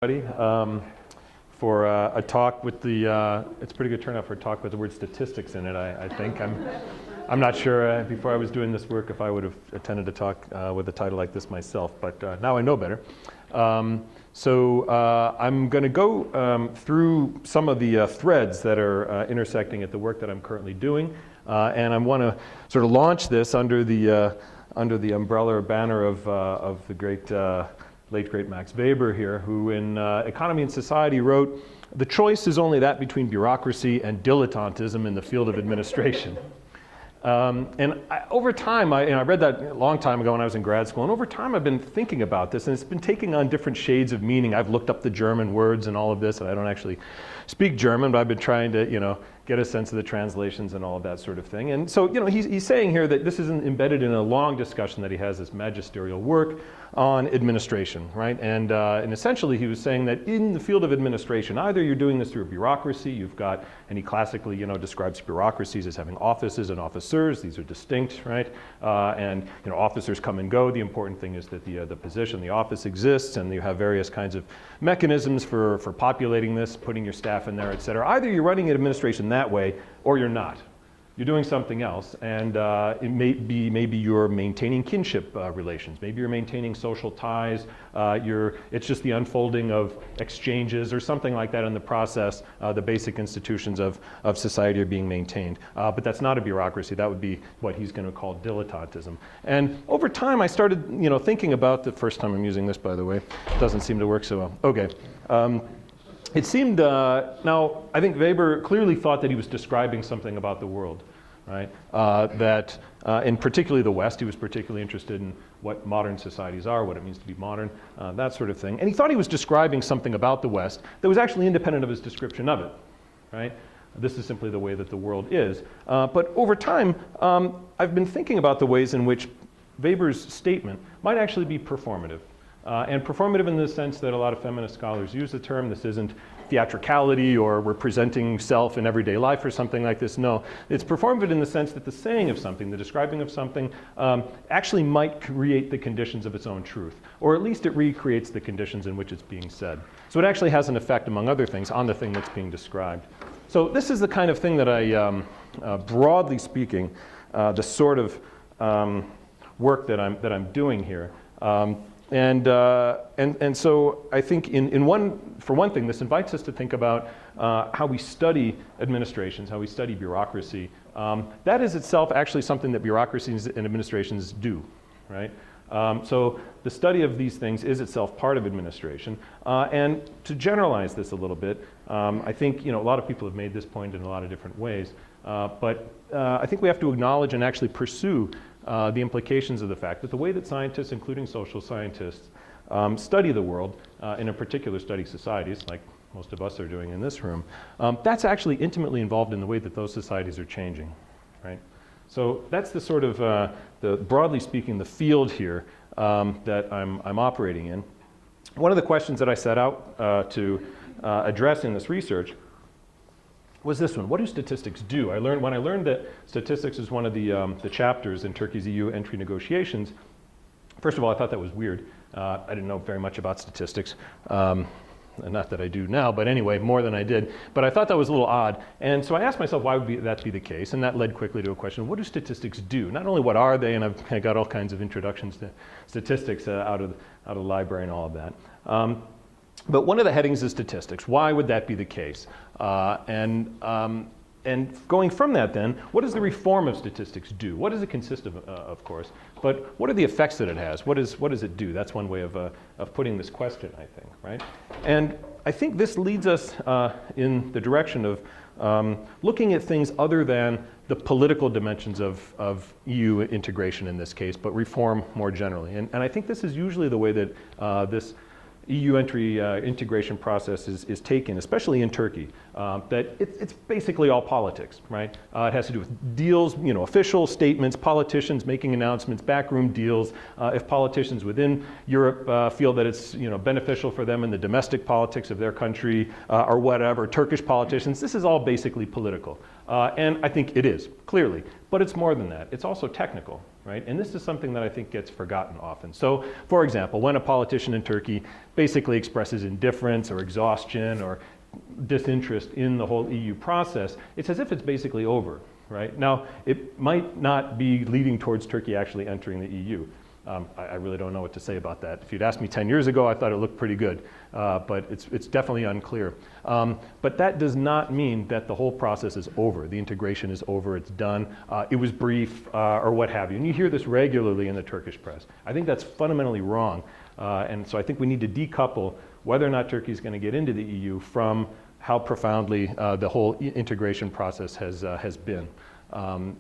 For a talk with the, it's a pretty good turnout for a talk with the word statistics in it, I think. I'm not sure before I was doing this work if I would have attended a talk with a title like this myself, but now I know better. I'm going to go through some of the threads that are intersecting at the work that I'm currently doing, and I want to sort of launch this under the umbrella or banner of the late great Max Weber here, who in Economy and Society wrote, "The choice is only that between bureaucracy and dilettantism in the field of administration." Over time, I read that a long time ago when I was in grad school, and over time I've been thinking about this, and it's been taking on different shades of meaning. I've looked up the German words and all of this, and I don't actually speak German, but I've been trying to, get a sense of the translations and all of that sort of thing. And so, he's saying here that this isn't embedded in a long discussion that he has, this magisterial work on administration, right? And essentially he was saying that in the field of administration, either you're doing this through a bureaucracy, you've got, and he classically, describes bureaucracies as having offices and officers, these are distinct, right? Officers come and go. The important thing is that the position, the office exists, and you have various kinds of mechanisms for populating this, putting your staff in there, et cetera. Either you're running an administration that way, or you're not. You're doing something else, and it may be maybe you're maintaining kinship relations, maybe you're maintaining social ties, it's just the unfolding of exchanges or something like that in the process. The basic institutions of society are being maintained, but that's not a bureaucracy. That would be what he's going to call dilettantism. And over time I started thinking about, the first time I'm using this, by the way, it doesn't seem to work so well. Okay. It seemed, now I think Weber clearly thought that he was describing something about the world, right? In particularly the West, he was particularly interested in what modern societies are, what it means to be modern, that sort of thing. And he thought he was describing something about the West that was actually independent of his description of it, right? This is simply the way that the world is. But over time, I've been thinking about the ways in which Weber's statement might actually be performative. And performative in the sense that a lot of feminist scholars use the term. This isn't theatricality or we're presenting self in everyday life or something like this. No, it's performative in the sense that the saying of something, the describing of something, actually might create the conditions of its own truth, or at least it recreates the conditions in which it's being said. So it actually has an effect, among other things, on the thing that's being described. So this is the kind of thing that I, broadly speaking, the sort of work that I'm doing here. And so I think for one thing, this invites us to think about how we study administrations, how we study bureaucracy. That is itself actually something that bureaucracies and administrations do, right? So the study of these things is itself part of administration. And to generalize this a little bit, I think a lot of people have made this point in a lot of different ways. But I think we have to acknowledge and actually pursue the implications of the fact that the way that scientists, including social scientists, study the world, in a particular study societies, like most of us are doing in this room, that's actually intimately involved in the way that those societies are changing, right? So that's the sort of, broadly speaking, the field here that I'm operating in. One of the questions that I set out to address in this research was this one: what do statistics do? When I learned that statistics is one of the chapters in Turkey's EU entry negotiations, first of all, I thought that was weird. I didn't know very much about statistics. Not that I do now, but anyway, more than I did. But I thought that was a little odd. And so I asked myself, why would that be the case? And that led quickly to a question: what do statistics do? Not only what are they, and I got all kinds of introductions to statistics out of the library and all of that. But one of the headings is statistics. Why would that be the case? And going from that then, what does the reform of statistics do? What does it consist of course, but what are the effects that it has? What does it do? That's one way of putting this question, I think, right? And I think this leads us in the direction of looking at things other than the political dimensions of EU integration in this case, but reform more generally. And I think this is usually the way that this EU entry integration process is taken, especially in Turkey, that it's basically all politics, right? It has to do with deals, official statements, politicians making announcements, backroom deals. If politicians within Europe feel that it's beneficial for them in the domestic politics of their country or whatever, Turkish politicians, this is all basically political. And I think it is, clearly. But it's more than that. It's also technical, right? And this is something that I think gets forgotten often. So, for example, when a politician in Turkey basically expresses indifference or exhaustion or disinterest in the whole EU process, it's as if it's basically over, right? Now, it might not be leading towards Turkey actually entering the EU. I really don't know what to say about that. If you'd asked me 10 years ago, I thought it looked pretty good, but it's definitely unclear. But that does not mean that the whole process is over. The integration is over, it's done, it was brief, or what have you. And you hear this regularly in the Turkish press. I think that's fundamentally wrong. And so I think we need to decouple whether or not Turkey is going to get into the EU from how profoundly the whole integration process has been.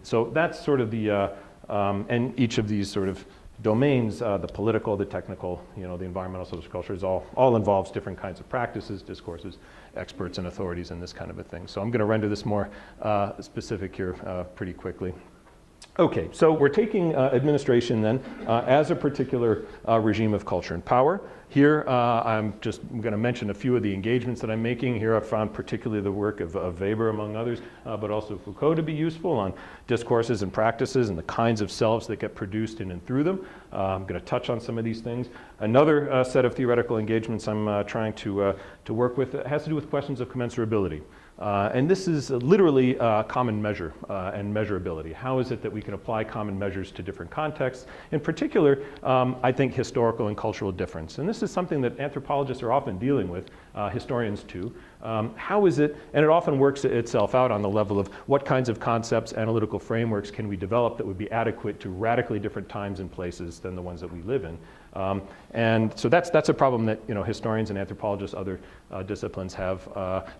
So that's sort of the, and each of these sort of domains, the political, the technical, the environmental, social cultures, all involves different kinds of practices, discourses, experts and authorities and this kind of a thing. So I'm going to render this more specific here pretty quickly. Okay, so we're taking administration then as a particular regime of culture and power. Here I'm going to mention a few of the engagements that I'm making. Here I've found particularly the work of Weber, among others, but also Foucault to be useful on discourses and practices and the kinds of selves that get produced in and through them. I'm going to touch on some of these things. Another set of theoretical engagements I'm trying to work with has to do with questions of commensurability. And this is literally common measure and measurability. How is it that we can apply common measures to different contexts? In particular, I think historical and cultural difference. And this is something that anthropologists are often dealing with, historians too. How is it, and it often works itself out on the level of what kinds of concepts, analytical frameworks can we develop that would be adequate to radically different times and places than the ones that we live in. And so that's a problem that historians and anthropologists, other disciplines have.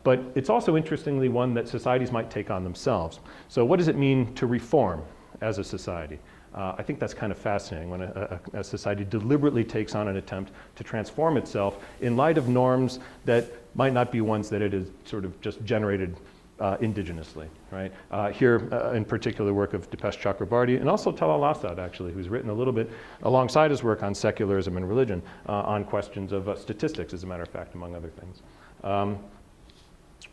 But it's also interestingly one that societies might take on themselves. So what does it mean to reform as a society? I think that's kind of fascinating when a society deliberately takes on an attempt to transform itself in light of norms that might not be ones that it is sort of just generated indigenously, right? Here, in particular, work of Dipesh Chakrabarty and also Talal Asad, actually, who's written a little bit alongside his work on secularism and religion on questions of statistics, as a matter of fact, among other things.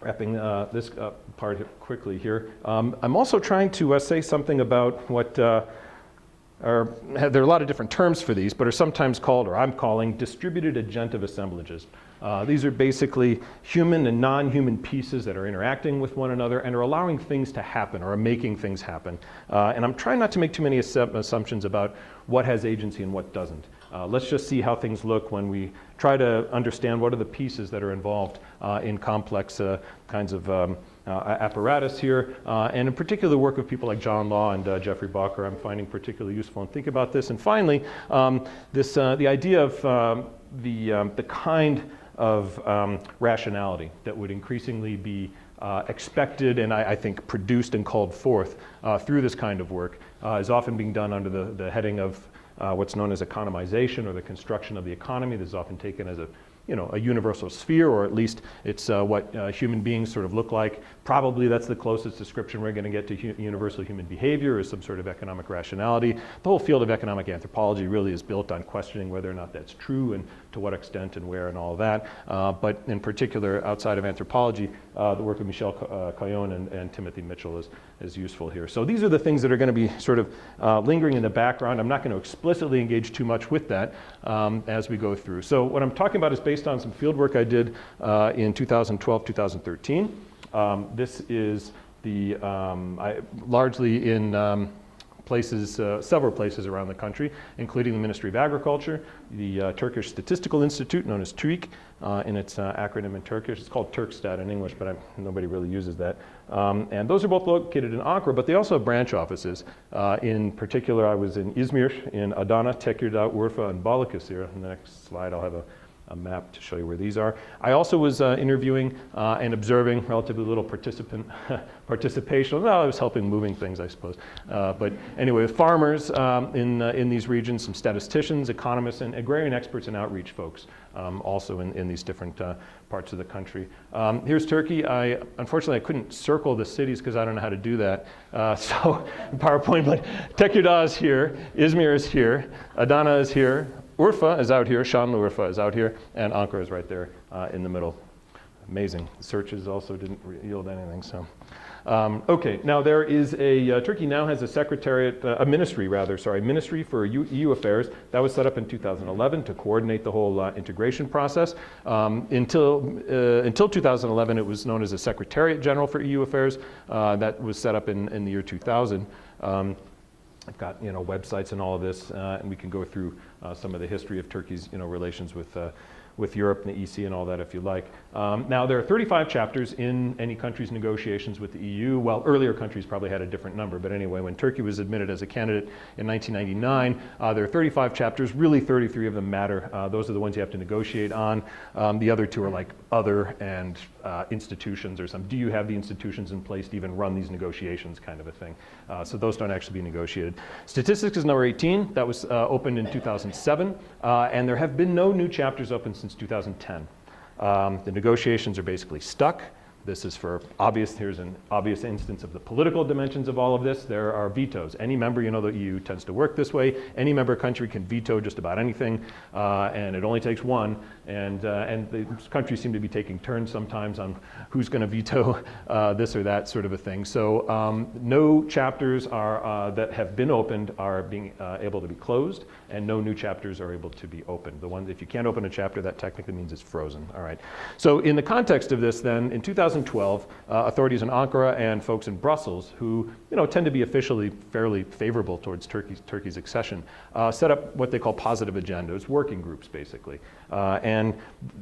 Wrapping this part quickly here, I'm also trying to say something about what there are a lot of different terms for these, but are sometimes called, or I'm calling, distributed agentive assemblages. These are basically human and non-human pieces that are interacting with one another and are allowing things to happen or are making things happen. And I'm trying not to make too many assumptions about what has agency and what doesn't. Let's just see how things look when we try to understand what are the pieces that are involved in complex kinds of apparatus here, and in particular the work of people like John Law and Jeffrey Balker I'm finding particularly useful, and think about this. And finally, the idea of the kind of rationality that would increasingly be expected and I think produced and called forth through this kind of work is often being done under the heading of what's known as economization, or the construction of the economy. This is often taken as a universal sphere, or at least it's what human beings sort of look like. Probably that's the closest description we're going to get to universal human behavior, is some sort of economic rationality. The whole field of economic anthropology really is built on questioning whether or not that's true and to what extent and where and all of that. But in particular, outside of anthropology, the work of Michel Caillon and Timothy Mitchell is useful here. So these are the things that are going to be sort of lingering in the background. I'm not going to explicitly engage too much with that as we go through. So what I'm talking about is based on some field work I did in 2012, 2013. This is the largely in places, several places around the country, including the Ministry of Agriculture, the Turkish Statistical Institute, known as TÜİK, in its acronym in Turkish. It's called Turkstat in English, but nobody really uses that. And those are both located in Ankara, but they also have branch offices. In particular, I was in Izmir, in Adana, Tekirdağ, Urfa, and Balıkesir. In the next slide, I'll have a map to show you where these are. I also was interviewing and observing relatively little participation. Well, I was helping moving things, I suppose. But anyway, with farmers in these regions, some statisticians, economists, and agrarian experts and outreach folks also in these different parts of the country. Here's Turkey. Unfortunately, I couldn't circle the cities because I don't know how to do that. So PowerPoint, but Tekirdağ is here, Izmir is here, Adana is here, Urfa is out here, Şanlıurfa is out here, and Ankara is right there in the middle. Amazing. Searches also didn't yield anything, so. Okay, now there is Turkey now has a secretariat, a ministry rather, sorry, Ministry for EU Affairs. That was set up in 2011 to coordinate the whole integration process. Until 2011, it was known as a Secretariat General for EU Affairs. That was set up in the year 2000. I've got websites and all of this, and we can go through some of the history of Turkey's relations with Europe and the EC and all that if you like. Now there are 35 chapters in any country's negotiations with the EU. Well, earlier countries probably had a different number, but anyway, when Turkey was admitted as a candidate in 1999, there are 35 chapters, really 33 of them matter. Those are the ones you have to negotiate on. The other two are like other and institutions or some. Do you have the institutions in place to even run these negotiations kind of a thing? So those don't actually be negotiated. Statistics is number 18. That was opened in 2007, and there have been no new chapters open since 2010. The negotiations are basically stuck. This is here's an obvious instance of the political dimensions of all of this. There are vetoes. Any member, the EU tends to work this way. Any member country can veto just about anything, and it only takes one. And the countries seem to be taking turns sometimes on who's going to veto this or that sort of a thing. So no chapters that have been opened are being able to be closed, and no new chapters are able to be opened. If you can't open a chapter, that technically means it's frozen. All right. So in the context of this, then, in 2012, authorities in Ankara and folks in Brussels, who tend to be officially fairly favorable towards Turkey's accession, set up what they call positive agendas, working groups, basically. And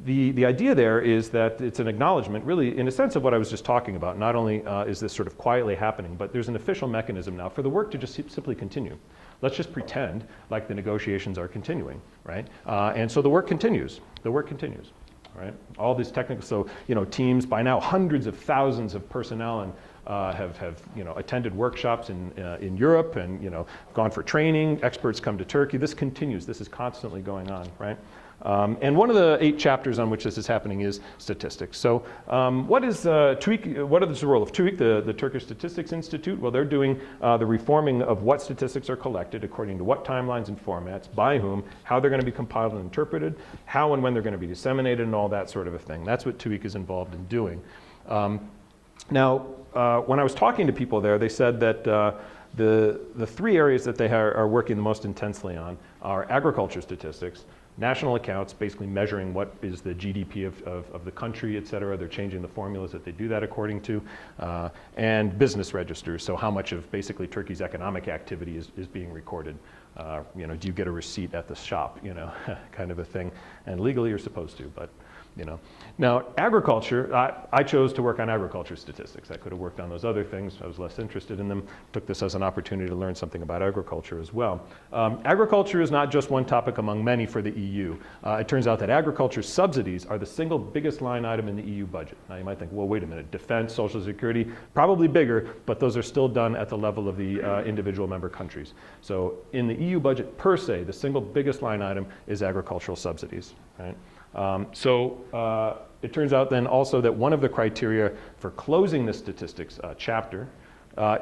the idea there is that it's an acknowledgement, really, in a sense, of what I was just talking about. Not only is this sort of quietly happening, but there's an official mechanism now for the work to just simply continue. Let's just pretend like the negotiations are continuing, right? And so the work continues. The work continues. Right? All these technical, so teams, by now hundreds of thousands of personnel and have attended workshops in Europe and gone for training. Experts come to Turkey. This continues. This is constantly going on, right? And one of the 8 chapters on which this is happening is statistics. So what is TÜİK? What is the role of TÜİK, the Turkish Statistics Institute? Well, they're doing the reforming of what statistics are collected, according to what timelines and formats, by whom, how they're going to be compiled and interpreted, how and when they're going to be disseminated, and all that sort of a thing. That's what TÜİK is involved in doing. Now, when I was talking to people there, they said that the 3 areas that they are working the most intensely on are agriculture statistics, national accounts, basically measuring what is the GDP of the country, et cetera. They're changing the formulas that they do that according to. And business registers, so how much of basically Turkey's economic activity is being recorded. Do you get a receipt at the shop, kind of a thing. And legally you're supposed to, but Now, agriculture, I chose to work on agriculture statistics. I could have worked on those other things. I was less interested in them. Took this as an opportunity to learn something about agriculture as well. Agriculture is not just one topic among many for the EU. It turns out that agriculture subsidies are the single biggest line item in the EU budget. Now, you might think, well, wait a minute, defense, social security, probably bigger, but those are still done at the level of the individual member countries. So in the EU budget per se, the single biggest line item is agricultural subsidies, right? It turns out then also that one of the criteria for closing the statistics chapter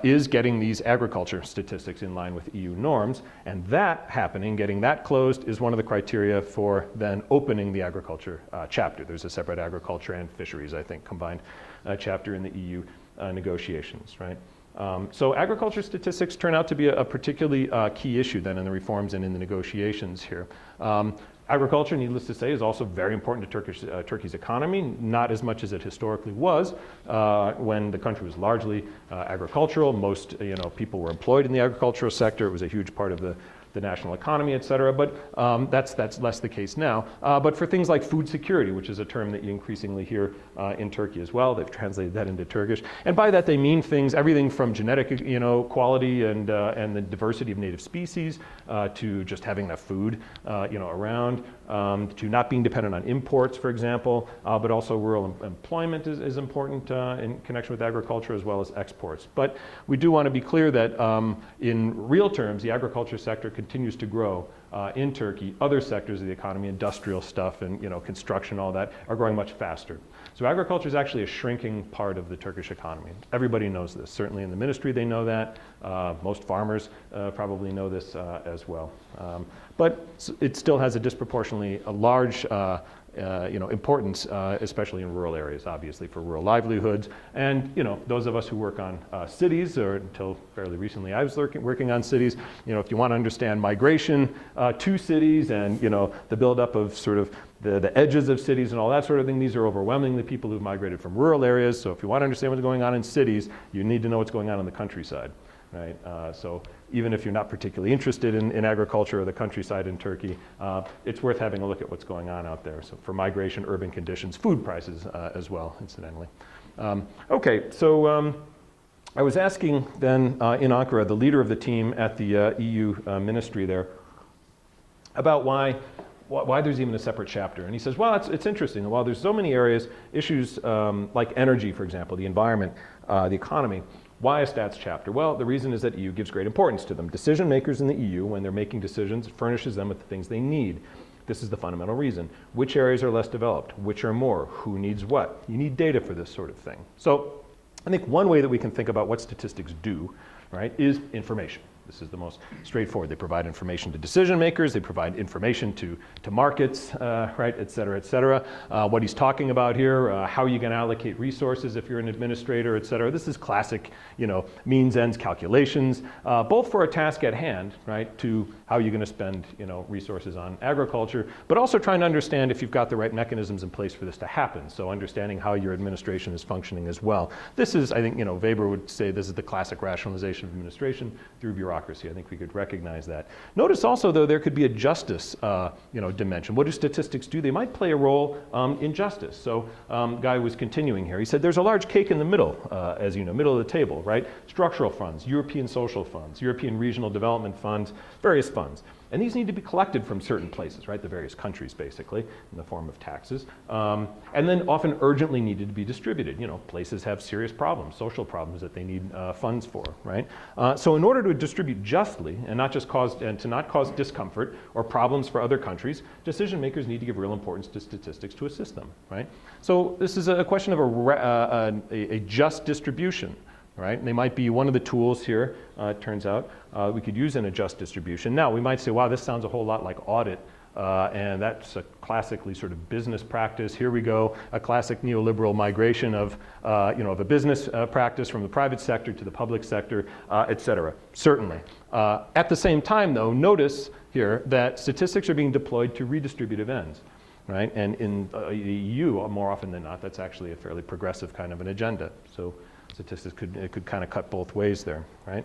is getting these agriculture statistics in line with EU norms, and that happening, getting that closed, is one of the criteria for then opening the agriculture chapter. There's a separate agriculture and fisheries, I think, combined chapter in the EU negotiations, right? So agriculture statistics turn out to be a particularly key issue then in the reforms and in the negotiations here. Agriculture, needless to say, is also very important to Turkey's economy, not as much as it historically was when the country was largely agricultural. Most people were employed in the agricultural sector. It was a huge part of the national economy, et cetera, but that's less the case now. But for things like food security, which is a term that you increasingly hear in Turkey as well, they've translated that into Turkish, and by that they mean everything from genetic quality and the diversity of native species to just having enough food around, to not being dependent on imports, for example, but also rural employment is important in connection with agriculture as well as exports. But we do want to be clear that in real terms, the agriculture sector continues to grow in Turkey. Other sectors of the economy, industrial stuff and construction, all that, are growing much faster. So agriculture is actually a shrinking part of the Turkish economy. Everybody knows this. Certainly in the ministry they know that. Most farmers probably know this as well. But it still has a disproportionately large importance, especially in rural areas, obviously for rural livelihoods. And those of us who work on cities, or until fairly recently I was working on cities, if you want to understand migration to cities and the buildup of sort of the edges of cities and all that sort of thing, these are overwhelmingly people who've migrated from rural areas. So if you want to understand what's going on in cities, you need to know what's going on in the countryside. Right? So even if you're not particularly interested in agriculture or the countryside in Turkey, it's worth having a look at what's going on out there. So for migration, urban conditions, food prices as well, incidentally. Okay, so I was asking then in Ankara, the leader of the team at the EU ministry there, about why there's even a separate chapter. And he says, well, it's interesting. While there's so many areas, issues like energy, for example, the environment, the economy, why a stats chapter? Well, the reason is that EU gives great importance to them. Decision makers in the EU, when they're making decisions, furnishes them with the things they need. This is the fundamental reason. Which areas are less developed? Which are more? Who needs what? You need data for this sort of thing. So I think one way that we can think about what statistics do, right, is information. This is the most straightforward. They provide information to decision makers. They provide information to markets, right, et cetera, et cetera. What he's talking about here, how you can allocate resources if you're an administrator, et cetera. This is classic, means ends calculations, both for a task at hand, right, to how you're going to spend, resources on agriculture, but also trying to understand if you've got the right mechanisms in place for this to happen. So understanding how your administration is functioning as well. This is, I think, Weber would say this is the classic rationalization of administration through bureaucracy. I think we could recognize that. Notice also, though, there could be a justice, dimension. What do statistics do? They might play a role in justice. So, Guy was continuing here. He said, there's a large cake in the middle, as you know, middle of the table, right? Structural funds, European social funds, European regional development funds, various funds. And these need to be collected from certain places, right? The various countries, basically, in the form of taxes. And then often urgently needed to be distributed. Places have serious problems, social problems that they need funds for, right? So in order to distribute justly and to not cause discomfort or problems for other countries, decision makers need to give real importance to statistics to assist them, right? So this is a question of a just distribution. Right? And they might be one of the tools here, it turns out, we could use in a just distribution. Now, we might say, wow, this sounds a whole lot like audit, and that's a classically sort of business practice. Here we go, a classic neoliberal migration of a business practice from the private sector to the public sector, et cetera. Certainly. At the same time, though, notice here that statistics are being deployed to redistributive ends. Right? And in the EU, more often than not, that's actually a fairly progressive kind of an agenda. So statistics could kind of cut both ways there, right?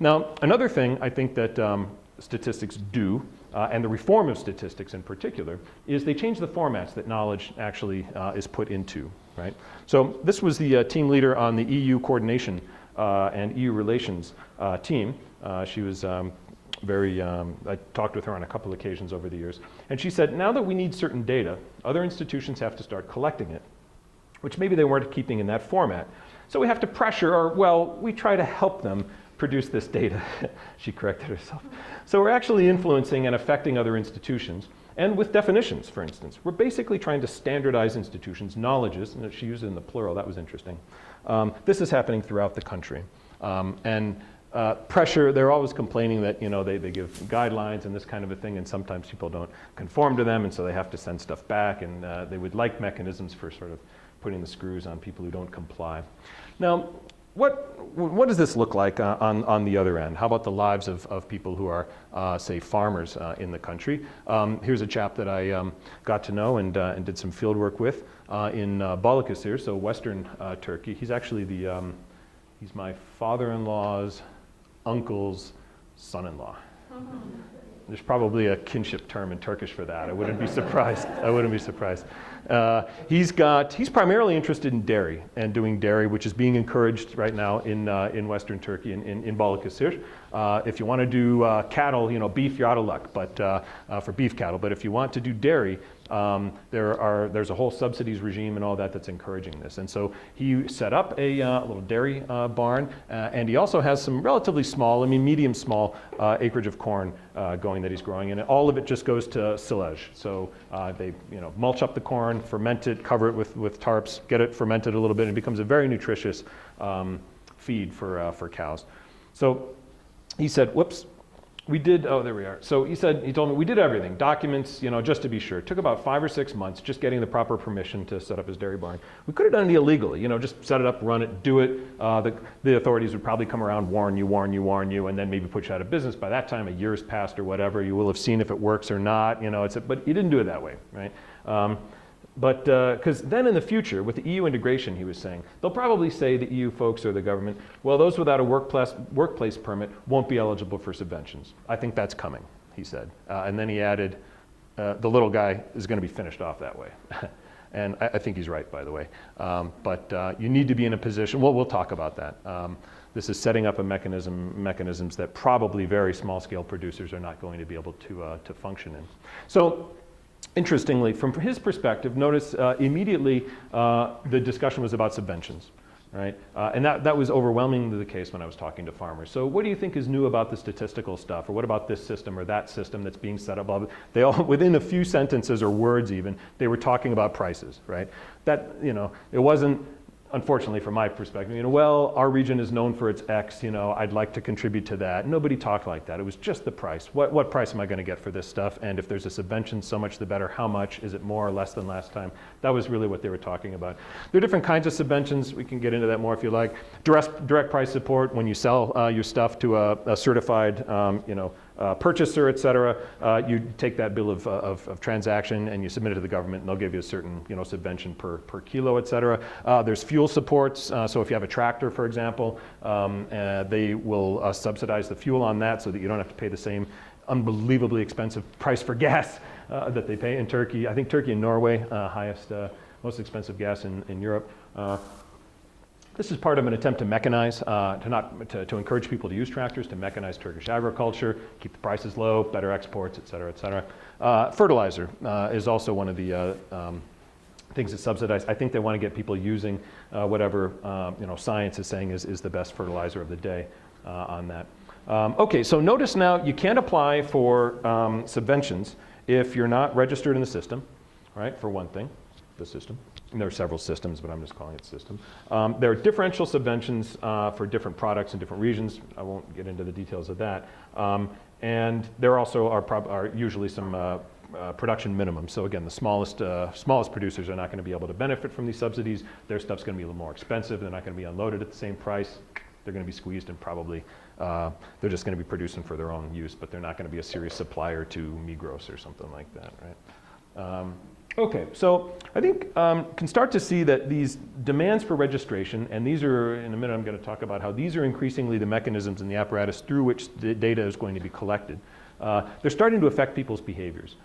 Now, another thing I think that statistics do, and the reform of statistics in particular, is they change the formats that knowledge actually is put into, right? So this was the team leader on the EU coordination and EU relations team. She was I talked with her on a couple occasions over the years, and she said, now that we need certain data, other institutions have to start collecting it, which maybe they weren't keeping in that format. So we have to pressure, or well, we try to help them produce this data. She corrected herself. So we're actually influencing and affecting other institutions. And with definitions, for instance, we're basically trying to standardize institutions' knowledges, and she used it in the plural, that was interesting. This is happening throughout the country. Pressure, they're always complaining that they give guidelines and this kind of a thing, and sometimes people don't conform to them, and so they have to send stuff back, and they would like mechanisms for sort of putting the screws on people who don't comply. Now, what does this look like on the other end? How about the lives of people who are, say, farmers in the country? Here's a chap that I got to know and did some field work with in Balıkesir, so western Turkey. He's actually he's my father-in-law's uncle's son-in-law. There's probably a kinship term in Turkish for that. I wouldn't be surprised. He's primarily interested in dairy and doing dairy, which is being encouraged right now in Western Turkey, in Balıkesir. If you want to do cattle, beef, you're out of luck, but for beef cattle. But if you want to do dairy, there's a whole subsidies regime and all that's encouraging this. And so he set up a little dairy barn, and he also has some relatively small, medium small acreage of corn going that he's growing, and all of it just goes to silage. So they mulch up the corn, ferment it, cover it with tarps, get it fermented a little bit, and it becomes a very nutritious feed for cows. So he said, whoops, we did, oh, there we are. So he told me, we did everything, documents, just to be sure. It took about 5 or 6 months just getting the proper permission to set up his dairy barn. We could have done it illegally, just set it up, run it, do it. The authorities would probably come around, warn you, and then maybe put you out of business. By that time, a year's passed or whatever. You will have seen if it works or not, but he didn't do it that way, right? But because then in the future, with the EU integration, he was saying, they'll probably say, the EU folks or the government, well, those without a workplace permit won't be eligible for subventions. I think that's coming, he said. And then he added, the little guy is going to be finished off that way. And I think he's right, by the way. But you need to be in a position, well, we'll talk about that. This is setting up a mechanisms that probably very small-scale producers are not going to be able to function in. So, interestingly, from his perspective, notice immediately the discussion was about subventions, right? And that was overwhelmingly the case when I was talking to farmers. So what do you think is new about the statistical stuff? Or what about this system or that system that's being set up? They all, within a few sentences or words even, they were talking about prices, right? That, it wasn't, unfortunately from my perspective, well, our region is known for its X, I'd like to contribute to that. Nobody talked like that. It was just the price. What price am I going to get for this stuff? And if there's a subvention, so much the better. How much? Is it more or less than last time? That was really what they were talking about. There are different kinds of subventions. We can get into that more if you like. Direct price support, when you sell your stuff to a certified, purchaser, et cetera, you take that bill of transaction and you submit it to the government, and they'll give you a certain subvention per kilo, et cetera. There's fuel supports. So if you have a tractor, for example, they will subsidize the fuel on that so that you don't have to pay the same unbelievably expensive price for gas that they pay in Turkey. I think Turkey and Norway, most expensive gas in Europe. This is part of an attempt to mechanize, to encourage people to use tractors, to mechanize Turkish agriculture, keep the prices low, better exports, et cetera, et cetera. Fertilizer is also one of the things that's subsidized. I think they want to get people using whatever science is saying is the best fertilizer of the day on that. Okay, so notice now you can't apply for subventions if you're not registered in the system, right, for one thing, the system. And there are several systems, but I'm just calling it system. There are differential subventions for different products in different regions. I won't get into the details of that. And there also are usually some production minimums. So again, the smallest producers are not going to be able to benefit from these subsidies. Their stuff's going to be a little more expensive. They're not going to be unloaded at the same price. They're going to be squeezed and probably they're just going to be producing for their own use, but they're not going to be a serious supplier to Migros or something like that, right? Okay, so I think can start to see that these demands for registration, and these are, in a minute I'm going to talk about how these are increasingly the mechanisms in the apparatus through which the data is going to be collected. They're starting to affect people's behaviors,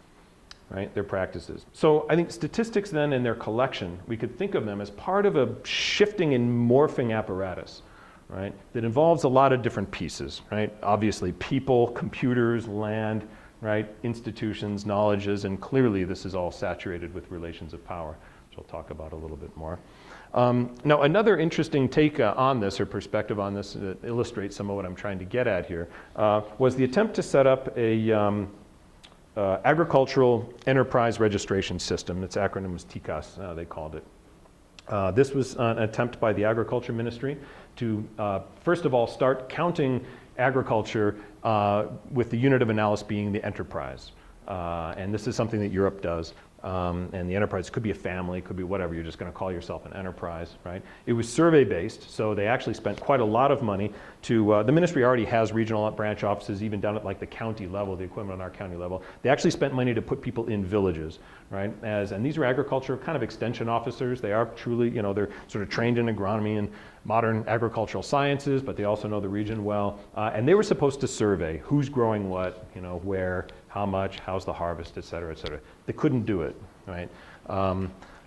right, their practices. So I think statistics then and their collection, we could think of them as part of a shifting and morphing apparatus, right, that involves a lot of different pieces, right? Obviously people, computers, land, right, institutions, knowledges, and clearly this is all saturated with relations of power, which I'll talk about a little bit more. Now, another interesting take on this, or perspective on this, that illustrates some of what I'm trying to get at here, was the attempt to set up a agricultural enterprise registration system. Its acronym was TICAS, they called it. This was an attempt by the Agriculture Ministry to, first of all, start counting agriculture with the unit of analysis being the enterprise. And this is something that Europe does. And the enterprise could be a family, could be whatever, you're just going to call yourself an enterprise, right? It was survey-based, so they actually spent quite a lot of money to, the ministry already has regional branch offices, even down at like the county level, the equivalent on our county level. They actually spent money to put people in villages, right? And these are agriculture kind of extension officers. They are truly, they're sort of trained in agronomy and modern agricultural sciences, but they also know the region well. And they were supposed to survey who's growing what, where, how much, how's the harvest, et cetera, et cetera. They couldn't do it, right?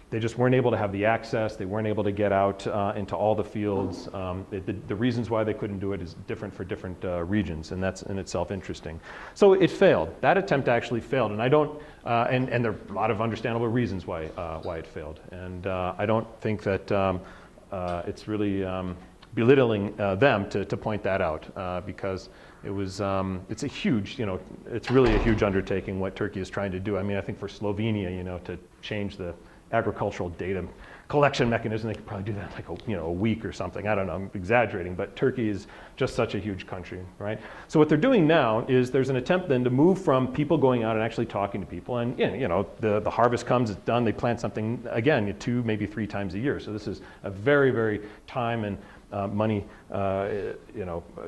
They just weren't able to have the access. They weren't able to get out into all the fields. The reasons why they couldn't do it is different for different regions, and that's in itself interesting. So it failed. That attempt actually failed, and I don't, and there are a lot of understandable reasons why it failed. And I don't think that it's really belittling them to point that out because it was, it's a huge, it's really a huge undertaking what Turkey is trying to do. I mean, I think for Slovenia, to change the agricultural data collection mechanism, they could probably do that in like a week or something. I don't know, I'm exaggerating, but Turkey is just such a huge country, right? So what they're doing now is there's an attempt then to move from people going out and actually talking to people, and the harvest comes, it's done, they plant something again 2, maybe 3 times a year. So this is a very, very time and money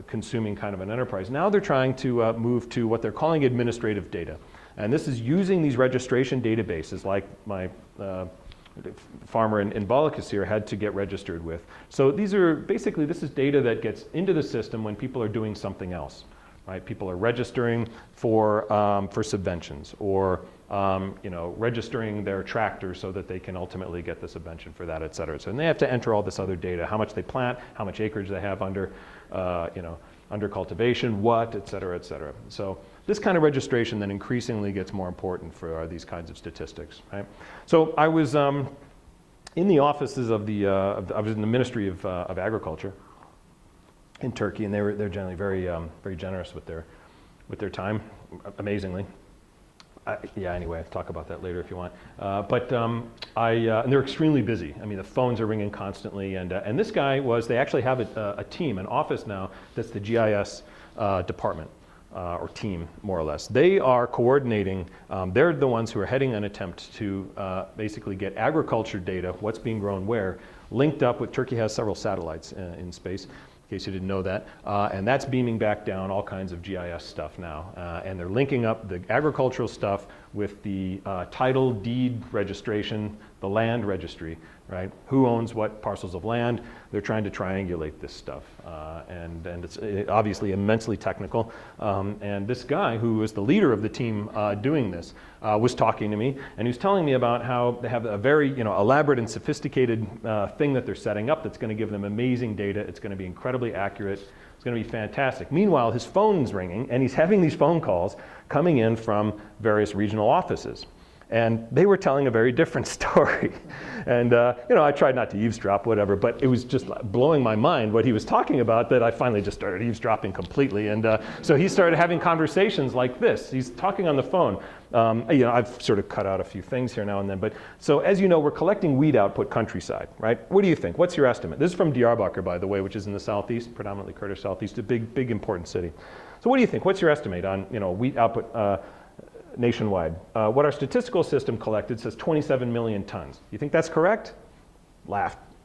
consuming kind of an enterprise. Now they're trying to move to what they're calling administrative data. And this is using these registration databases like my farmer in Balakis here had to get registered with. So these are basically, this is data that gets into the system when people are doing something else, right? People are registering for subventions, or registering their tractor so that they can ultimately get the subvention for that, et cetera. So, and they have to enter all this other data: how much they plant, how much acreage they have under, under cultivation, what, et cetera, et cetera. So this kind of registration then increasingly gets more important for these kinds of statistics, right? So I was in the offices of I was in the Ministry of Agriculture in Turkey, and they're generally very generous with their time, amazingly. Anyway, I'll talk about that later if you want. And they're extremely busy. I mean, the phones are ringing constantly, and this guy they actually have a team, an office now, that's the GIS department, or team, more or less. They are coordinating, they're the ones who are heading an attempt to basically get agriculture data, what's being grown where, linked up with, Turkey has several satellites in space, in case you didn't know that, and that's beaming back down all kinds of GIS stuff now. And they're linking up the agricultural stuff with the title deed registration, the land registry, right? Who owns what parcels of land? They're trying to triangulate this stuff. And it's obviously immensely technical. And this guy, who is the leader of the team doing this, was talking to me, and he was telling me about how they have a very elaborate and sophisticated thing that they're setting up that's going to give them amazing data. It's going to be incredibly accurate. It's going to be fantastic. Meanwhile, his phone's ringing, and he's having these phone calls coming in from various regional offices. And they were telling a very different story. And I tried not to eavesdrop, whatever, but it was just blowing my mind what he was talking about, that I finally just started eavesdropping completely. And so he started having conversations like this. He's talking on the phone. I've sort of cut out a few things here now and then. But so as you know, we're collecting wheat output countryside, right? What do you think? What's your estimate? This is from Diyarbakir, by the way, which is in the southeast, predominantly Kurdish southeast, a big important city. So what do you think? What's your estimate on wheat output nationwide? What our statistical system collected says 27 million tons. You think that's correct?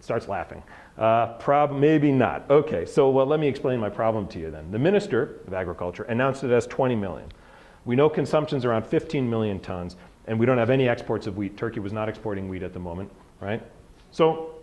Starts laughing. Maybe not. Okay, so let me explain my problem to you then. The Minister of Agriculture announced it as 20 million. We know consumption's around 15 million tons, and we don't have any exports of wheat. Turkey was not exporting wheat at the moment, right? So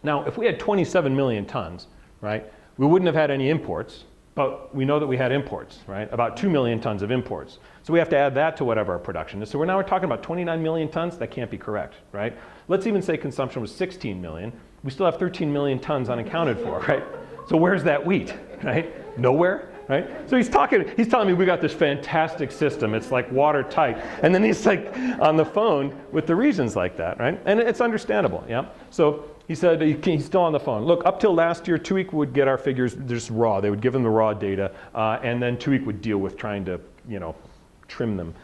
now, if we had 27 million tons, right, we wouldn't have had any imports, but we know that we had imports, right? About 2 million tons of imports. So we have to add that to whatever our production is. So we're talking about 29 million tons. That can't be correct, right? Let's even say consumption was 16 million. We still have 13 million tons unaccounted for, right? So where's that wheat, right? Nowhere, right? So he's telling me we got this fantastic system. It's like watertight. And then he's like on the phone with the regions like that, right? And it's understandable, yeah? So he said, he's still on the phone. Look, up till last year, TUIC would get our figures just raw. They would give them the raw data, and then TUIC would deal with trying to, trim them.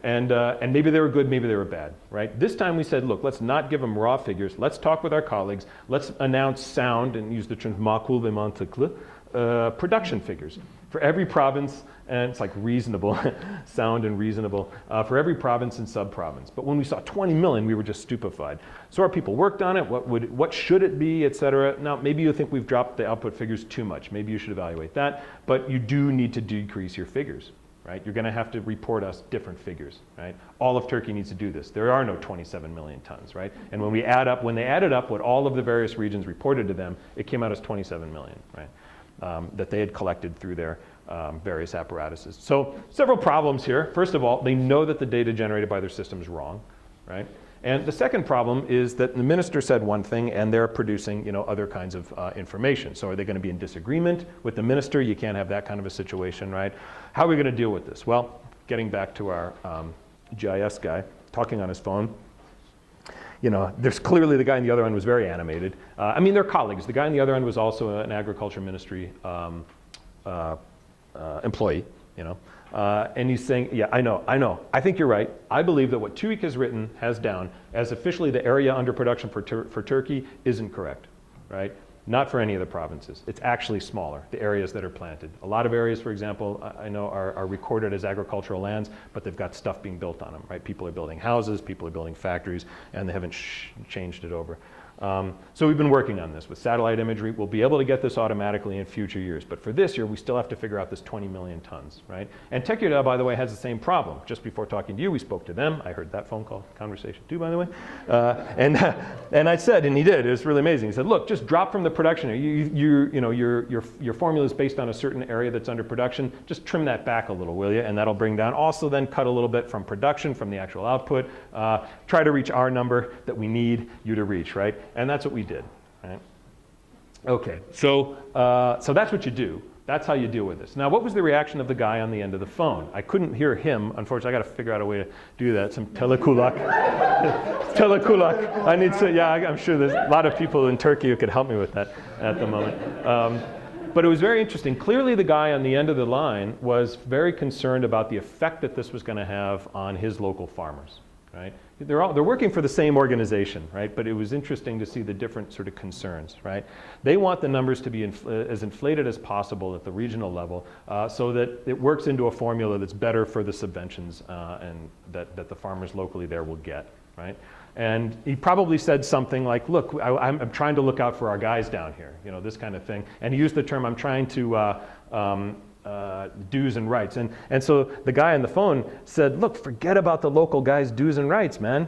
And maybe they were good, maybe they were bad, right? This time we said, look, let's not give them raw figures. Let's talk with our colleagues. Let's announce sound, and use the term makul ve mantıklı, production figures for every province. And it's like reasonable, sound and reasonable, for every province and sub-province. But when we saw 20 million, we were just stupefied. So our people worked on it. What should it be, et cetera. Now, maybe you think we've dropped the output figures too much. Maybe you should evaluate that. But you do need to decrease your figures, right? You're going to have to report us different figures, right? All of Turkey needs to do this. There are no 27 million tons, right? And when they added up what all of the various regions reported to them, it came out as 27 million, right? That they had collected through their various apparatuses. So several problems here. First of all, they know that the data generated by their system is wrong, right? And the second problem is that the minister said one thing and they're producing other kinds of information. So are they going to be in disagreement with the minister? You can't have that kind of a situation, right? How are we going to deal with this? Well, getting back to our GIS guy talking on his phone, there's clearly the guy on the other end was very animated. They're colleagues. The guy on the other end was also an agriculture ministry employee, And he's saying, yeah, I know. I think you're right. I believe that what TÜIK has down as officially the area under production for Turkey isn't correct, right? Not for any of the provinces. It's actually smaller, the areas that are planted. A lot of areas, for example, I know are recorded as agricultural lands, but they've got stuff being built on them, right? People are building houses, people are building factories, and they haven't changed it over. So we've been working on this with satellite imagery. We'll be able to get this automatically in future years. But for this year, we still have to figure out this 20 million tons, right? And Tekirdağ, by the way, has the same problem. Just before talking to you, we spoke to them. I heard that phone call conversation too, by the way. And I said, and he did, it was really amazing. He said, look, just drop from the production. Your formula is based on a certain area that's under production. Just trim that back a little, will you? And that'll bring down. Also then cut a little bit from production, from the actual output. Try to reach our number that we need you to reach, right? And that's what we did, right? Okay, so that's what you do. That's how you deal with this. Now, what was the reaction of the guy on the end of the phone? I couldn't hear him. Unfortunately, I got to figure out a way to do that. Some telekulak. Telekulak. I need to, yeah, I'm sure there's a lot of people in Turkey who could help me with that at the moment. But it was very interesting. Clearly, the guy on the end of the line was very concerned about the effect that this was going to have on his local farmers, right? They're working for the same organization, right? But it was interesting to see the different sort of concerns, right? They want the numbers to be as inflated as possible at the regional level so that it works into a formula that's better for the subventions and that the farmers locally there will get, right? And he probably said something like, look, I'm trying to look out for our guys down here, you know, this kind of thing. And he used the term, I'm trying to dues and rights. And so the guy on the phone said, look, forget about the local guys' dues and rights, man.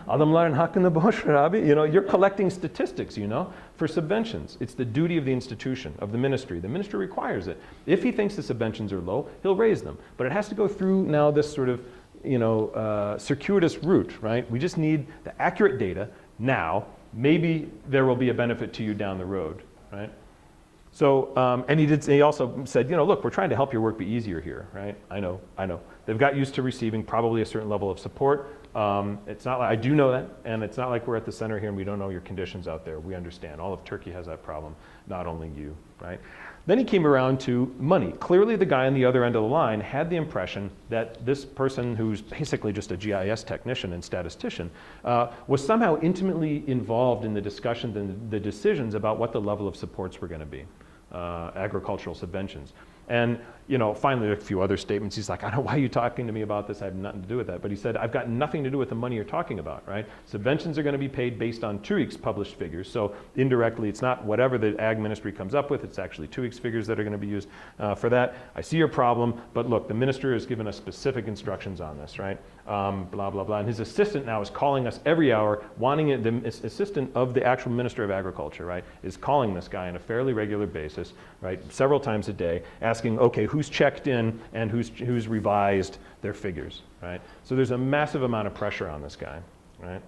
Adamların hakkını boş ver abi. You know, you're collecting statistics, you know, for subventions. It's the duty of the institution, of the ministry. The ministry requires it. If he thinks the subventions are low, he'll raise them. But it has to go through now this sort of, you know, circuitous route, right? We just need the accurate data now. Maybe there will be a benefit to you down the road, right? So, and he also said, you know, look, we're trying to help your work be easier here, right? I know. They've got used to receiving probably a certain level of support. It's not like, I do know that, and it's not like we're at the center here and we don't know your conditions out there. We understand. All of Turkey has that problem, not only you, right? Then he came around to money. Clearly the guy on the other end of the line had the impression that this person who's basically just a GIS technician and statistician was somehow intimately involved in the discussions and the decisions about what the level of supports were going to be, agricultural subventions. And, you know, finally a few other statements. He's like, I don't know why you're talking to me about this. I have nothing to do with that. But he said, I've got nothing to do with the money you're talking about, right? Subventions are going to be paid based on TÜIK's published figures. So indirectly, it's not whatever the ag ministry comes up with. It's actually TÜIK's figures that are going to be used for that. I see your problem, but look, the minister has given us specific instructions on this, right? Blah, blah, blah. And his assistant now is calling us every hour, wanting it, the assistant of the actual Minister of Agriculture, right, is calling this guy on a fairly regular basis, right, several times a day, asking, okay, who's checked in and who's revised their figures, right? So there's a massive amount of pressure on this guy, right?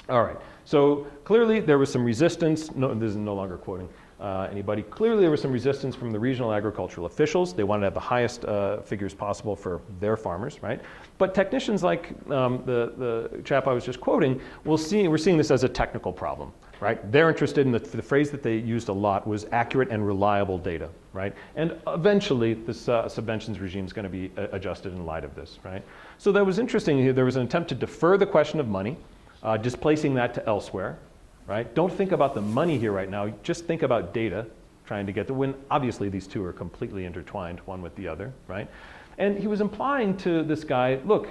All right, so clearly there was some resistance. No, this is no longer quoting anybody. Clearly there was some resistance from the regional agricultural officials. They wanted to have the highest figures possible for their farmers, right? But technicians like the chap I was just quoting, we're seeing this as a technical problem, right? They're interested in the phrase that they used a lot was accurate and reliable data, right? And eventually this subventions regime is going to be adjusted in light of this, right? So that was interesting. There was an attempt to defer the question of money, displacing that to elsewhere, right? Don't think about the money here right now. Just think about data, trying to get the win. Obviously, these two are completely intertwined, one with the other, right? And he was implying to this guy, look,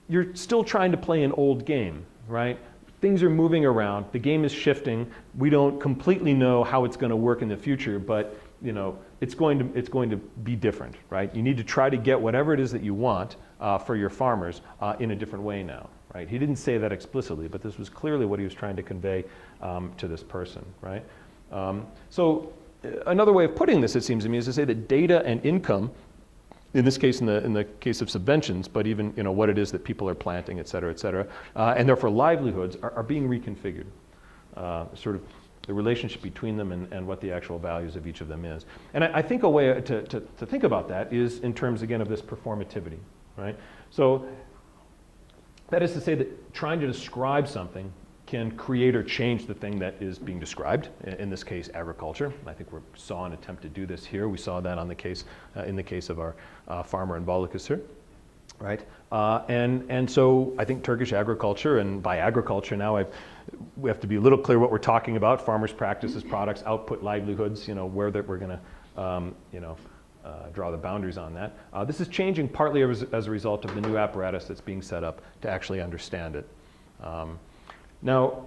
you're still trying to play an old game, right? Things are moving around. The game is shifting. We don't completely know how it's going to work in the future, but you know, it's going to be different, right? You need to try to get whatever it is that you want for your farmers in a different way now. Right? He didn't say that explicitly, but this was clearly what he was trying to convey to this person, right? So another way of putting this, it seems to me, is to say that data and income, in this case, in the case of subventions, but even you know what it is that people are planting, et cetera, and therefore livelihoods are being reconfigured. Sort of the relationship between them and what the actual values of each of them is. And I think a way to think about that is in terms again of this performativity, right? So that is to say that trying to describe something can create or change the thing that is being described, in this case agriculture. I think we saw an attempt to do this here. We saw that on the case, in the case of our farmer in Balıkesir. Right, and so I think Turkish agriculture, and by agriculture now we have to be a little clear what we're talking about: farmers' practices, products, output, livelihoods. Where that we're going to draw the boundaries on that. This is changing partly as a result of the new apparatus that's being set up to actually understand it. Now,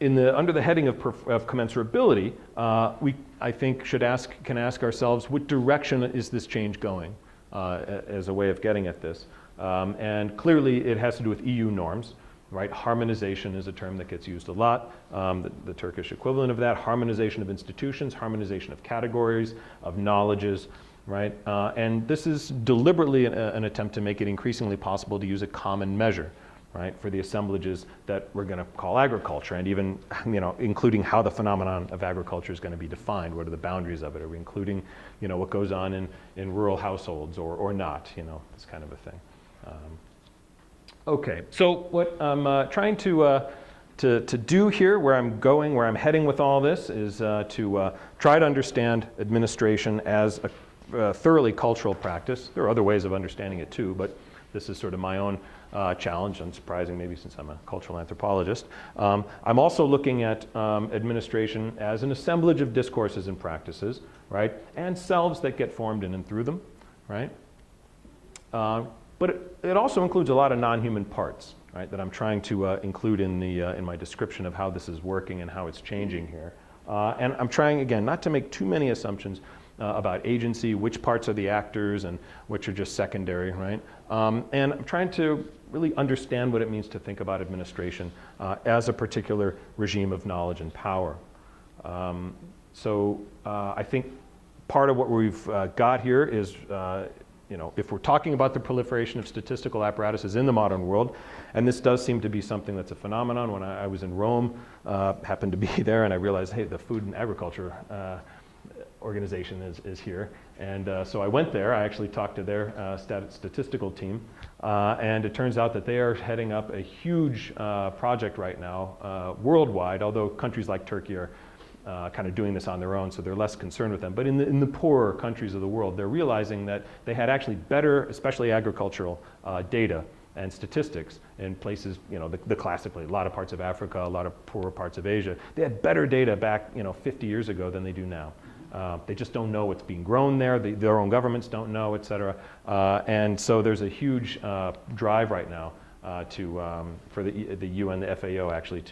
under the heading of commensurability, I think can ask ourselves, what direction is this change going? As a way of getting at this. And clearly it has to do with EU norms, right? Harmonization is a term that gets used a lot. The Turkish equivalent of that: harmonization of institutions, harmonization of categories, of knowledges, right? And this is deliberately an attempt to make it increasingly possible to use a common measure, right, for the assemblages that we're going to call agriculture, and even, including how the phenomenon of agriculture is going to be defined. What are the boundaries of it? Are we including, what goes on in rural households or not? This kind of a thing. Okay, so what I'm trying to do here, where I'm going, where I'm heading with all this, is to try to understand administration as a thoroughly cultural practice. There are other ways of understanding it too, but this is sort of my own challenge, unsurprising maybe since I'm a cultural anthropologist. I'm also looking at administration as an assemblage of discourses and practices, right, and selves that get formed in and through them, right? But it also includes a lot of non-human parts, right, that I'm trying to include in my description of how this is working and how it's changing here. And I'm trying, again, not to make too many assumptions about agency, which parts are the actors and which are just secondary, right? And I'm trying to really understand what it means to think about administration as a particular regime of knowledge and power. So I think part of what we've got here is, if we're talking about the proliferation of statistical apparatuses in the modern world, and this does seem to be something that's a phenomenon. When I was in Rome, happened to be there, and I realized, hey, the Food and Agriculture organization is here. And so I went there. I actually talked to their statistical team. And it turns out that they are heading up a huge project right now worldwide, although countries like Turkey are kind of doing this on their own, so they're less concerned with them. But in the poorer countries of the world, they're realizing that they had actually better, especially agricultural data and statistics in places, the classically, a lot of parts of Africa, a lot of poorer parts of Asia. They had better data back, 50 years ago than they do now. They just don't know what's being grown there. Their own governments don't know, et cetera. And so there's a huge drive right now for the UN, the FAO actually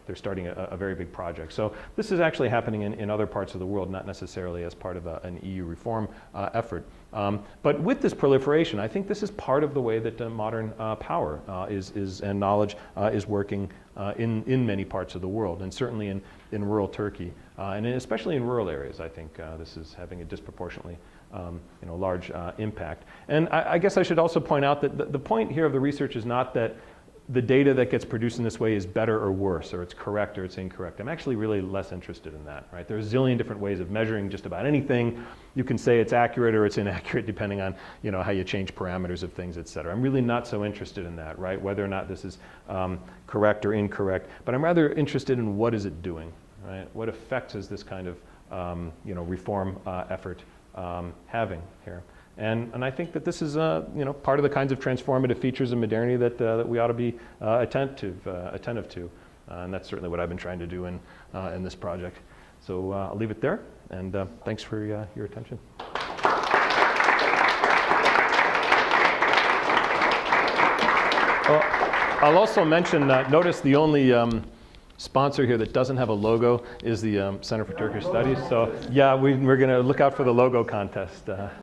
they're starting a very big project. So this is actually happening in other parts of the world, not necessarily as part of an EU reform effort. But with this proliferation, I think this is part of the way that modern power and knowledge is working in many parts of the world, and certainly in rural Turkey, and especially in rural areas. I think this is having a disproportionately large impact. And I guess I should also point out that the point here of the research is not that the data that gets produced in this way is better or worse, or it's correct or it's incorrect. I'm actually really less interested in that, right? There's a zillion different ways of measuring just about anything. You can say it's accurate or it's inaccurate depending on, how you change parameters of things, et cetera. I'm really not so interested in that, right? Whether or not this is correct or incorrect, but I'm rather interested in what is it doing, right? What effects is this kind of, reform effort having here? And I think that this is part of the kinds of transformative features of modernity that we ought to be attentive to, and that's certainly what I've been trying to do in this project. So I'll leave it there, and thanks for your attention. Well, I'll also mention, notice the only sponsor here that doesn't have a logo is the Center for Turkish Studies. So yeah, we're going to look out for the logo contest.